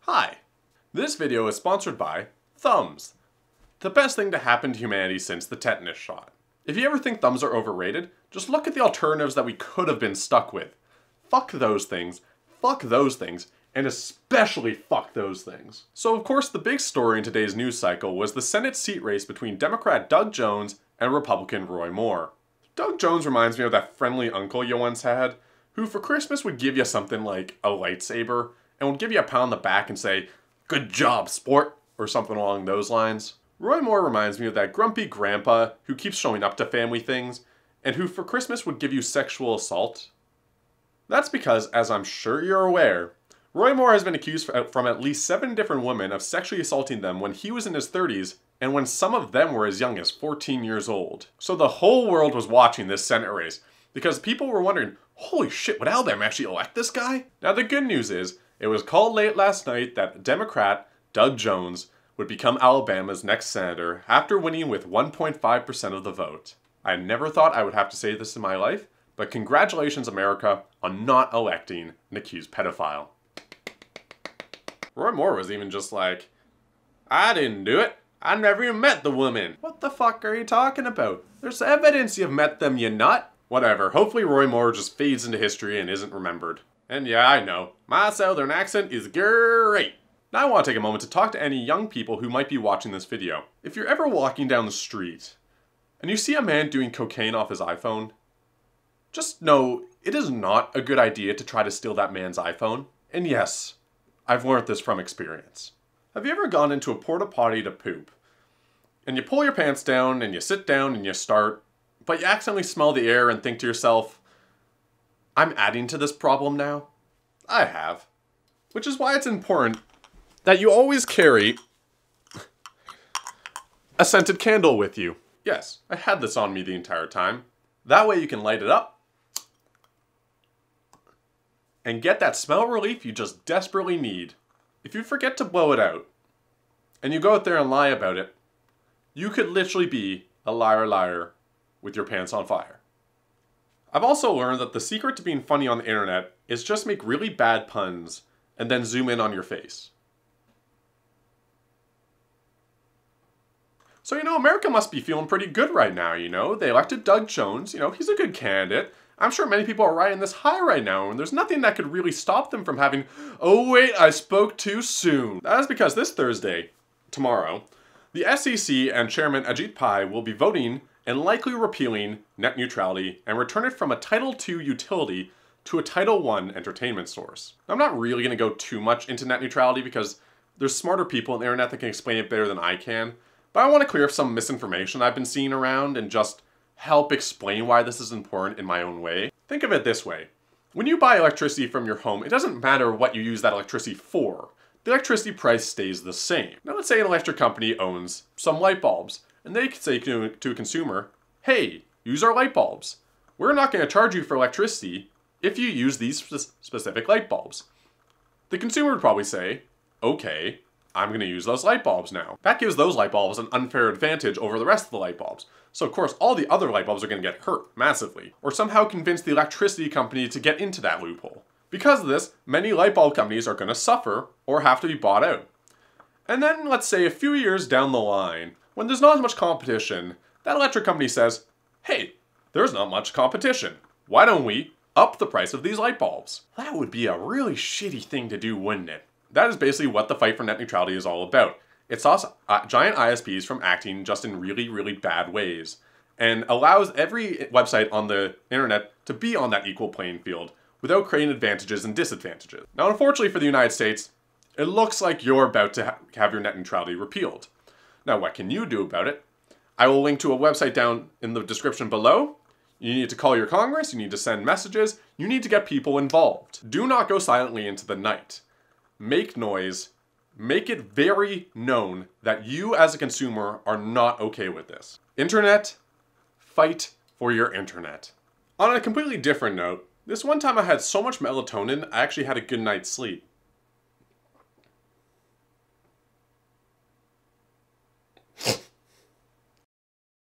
Hi! This video is sponsored by thumbs. The best thing to happen to humanity since the tetanus shot. If you ever think thumbs are overrated, just look at the alternatives that we could have been stuck with. Fuck those things, and especially fuck those things. So of course the big story in today's news cycle was the Senate seat race between Democrat Doug Jones and Republican Roy Moore. Doug Jones reminds me of that friendly uncle you once had, who for Christmas would give you something like a lightsaber, and would give you a pat on the back and say, "Good job, sport," or something along those lines. Roy Moore reminds me of that grumpy grandpa who keeps showing up to family things, and who for Christmas would give you sexual assault. That's because, as I'm sure you're aware, Roy Moore has been accused from at least 7 different women of sexually assaulting them when he was in his 30s, and when some of them were as young as 14 years old. So the whole world was watching this Senate race, because people were wondering, holy shit, would Alabama actually elect this guy? Now the good news is, it was called late last night that Democrat Doug Jones would become Alabama's next senator after winning with 1.5% of the vote. I never thought I would have to say this in my life, but congratulations America on not electing an accused pedophile. Roy Moore was even just like, "I didn't do it. I never even met the woman." What the fuck are you talking about? There's evidence you've met them, you nut. Whatever, hopefully Roy Moore just fades into history and isn't remembered. And yeah, I know, my southern accent is great. Now I want to take a moment to talk to any young people who might be watching this video. If you're ever walking down the street, and you see a man doing cocaine off his iPhone, just know it is not a good idea to try to steal that man's iPhone. And yes, I've learned this from experience. Have you ever gone into a porta potty to poop, and you pull your pants down, and you sit down, and you start, but you accidentally smell the air and think to yourself, I'm adding to this problem now? I have. Which is why it's important that you always carry a scented candle with you. Yes, I had this on me the entire time. That way you can light it up and get that smell relief you just desperately need. If you forget to blow it out and you go out there and lie about it, you could literally be a liar with your pants on fire. I've also learned that the secret to being funny on the internet is just make really bad puns and then zoom in on your face. So, America must be feeling pretty good right now, They elected Doug Jones, he's a good candidate. I'm sure many people are riding this high right now, and there's nothing that could really stop them from having, "Oh wait, I spoke too soon." That is because this Thursday, tomorrow, the SEC and Chairman Ajit Pai will be voting and likely repealing net neutrality and return it from a Title II utility to a Title I entertainment source. I'm not really going to go too much into net neutrality because there's smarter people on the internet that can explain it better than I can, but I want to clear up some misinformation I've been seeing around and just help explain why this is important in my own way. Think of it this way. When you buy electricity from your home, it doesn't matter what you use that electricity for. The electricity price stays the same. Now let's say an electric company owns some light bulbs, and they could say to a consumer, "Hey, use our light bulbs. We're not going to charge you for electricity if you use these specific light bulbs." The consumer would probably say, "Okay, I'm going to use those light bulbs now." That gives those light bulbs an unfair advantage over the rest of the light bulbs. So of course all the other light bulbs are going to get hurt massively, or somehow convince the electricity company to get into that loophole. Because of this, many light bulb companies are going to suffer or have to be bought out. And then let's say a few years down the line, when there's not as much competition, that electric company says, "Hey, there's not much competition. Why don't we up the price of these light bulbs?" That would be a really shitty thing to do, wouldn't it? That is basically what the fight for net neutrality is all about. It stops giant ISPs from acting just in really bad ways, and allows every website on the internet to be on that equal playing field without creating advantages and disadvantages. Now, unfortunately for the United States, it looks like you're about to have your net neutrality repealed. Now, what can you do about it? I will link to a website down in the description below. You need to call your Congress, you need to send messages, you need to get people involved. Do not go silently into the night. Make noise, make it very known that you as a consumer are not okay with this. Internet, fight for your internet. On a completely different note, this one time I had so much melatonin, I actually had a good night's sleep.